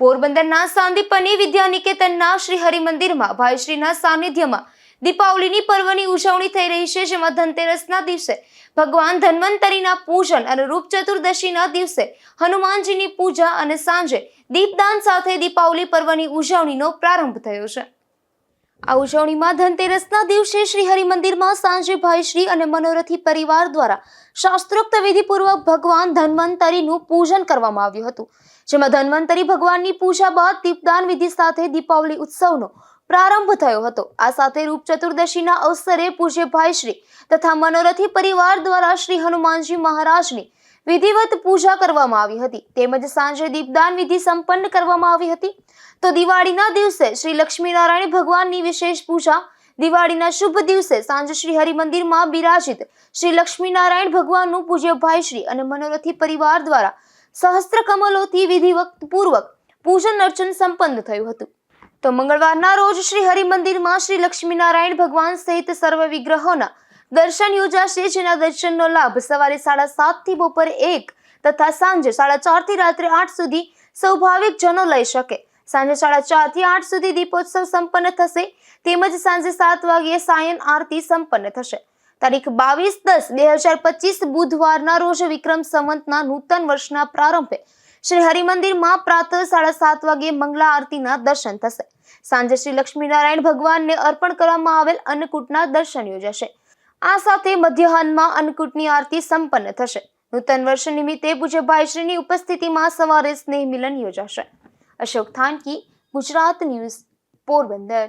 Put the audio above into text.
પોરબંદરના સાંદીપની વિદ્યાનિકેતનના શ્રી હરિમંદિરમાં ભાઈશ્રીના સાનિધ્યમાં દીપાવલીની પર્વની ઉજવણી થઈ રહી છે, જેમાં ધનતેરસના દિવસે ભગવાન ધન્વંતરીના પૂજન અને રૂપ ચતુર્દશીના દિવસે હનુમાનજીની પૂજા અને સાંજે દીપદાન સાથે દીપાવલી પર્વની ઉજવણીનો પ્રારંભ થયો છે। આ ઉજવણીમાં ધનતેરસના દિવસે શ્રી હરિમંદિરમાં સાંજે ભાઈશ્રી અને મનોરથી પરિવાર દ્વારા શાસ્ત્રોક્ત વિધિપૂર્વક ભગવાન ધન્વંતરીનું પૂજન કરવામાં આવ્યું હતું, જેમાં ધન્વંતરી ભગવાનની પૂજા બાદ દીપદાન વિધિ સાથે દીપાવલી ઉત્સવનો પ્રારંભ થયો હતો। આ સાથે રૂપ ચતુર્દશીના અવસરે પૂજ્ય ભાઈશ્રી તથા મનોરથી પરિવાર દ્વારા શ્રી હનુમાનજી મહારાજની વિધિવત પૂજા કરવામાં આવી હતી, તેમજ સાંજે દીપદાન વિધિ સંપન્ન કરવામાં આવી હતી। તો દિવાળીના દિવસે શ્રી લક્ષ્મીનારાયણ ભગવાનની વિશેષ પૂજા, દિવાળીના શુભ દિવસે સાંજે શ્રી હરિમંદિરમાં બિરાજિત શ્રી લક્ષ્મીનારાયણ ભગવાનનું પૂજ્ય ભાઈશ્રી અને મનોરથી પરિવાર દ્વારા સહસ્ત્ર કમલોથી વિધિવત પૂર્વક પૂજન અર્ચન સંપન્ન થયું હતું। તો મંગળવારના રોજ શ્રી હરિમંદિરમાં શ્રી લક્ષ્મીનારાયણ ભગવાન સહિત સર્વ વિગ્રહોના દર્શન યોજાશે, જેના દર્શનનો લાભ સવારે 7:30 થી બપોરે 1 તથા સાંજે 4:30 થી રાત્રે 8 સુધી સ્વાભાવિક જનો લઈ શકે। સાંજે 4:30 થી 8 સુધી દીપોત્સવ સંપન્ન થશે, તેમજ સાંજે 7 વાગ્યે સાયન આરતી સંપન્ન થશે। તારીખ 22-10-2025 બુધવારના રોજ વિક્રમ સંવતના નૂતન વર્ષના પ્રારંભે શ્રી હરિમંદિરમાં પ્રાતઃ 7:30 વાગ્યે મંગલા આરતીના દર્શન થશે। સાંજે શ્રી લક્ષ્મીનારાયણ ભગવાનને અર્પણ કરવામાં આવેલ અન્નકૂટના દર્શન યોજાશે। આ સાથે મધ્યાહનમાં અન્નકૂટની આરતી સંપન્ન થશે। નૂતન વર્ષ નિમિત્તે પૂજ્ય ભાઈશ્રીની ઉપસ્થિતિમાં સવારે સ્નેહ મિલન યોજાશે। અશોક થાનકી, ગુજરાત ન્યૂઝ, પોરબંદર।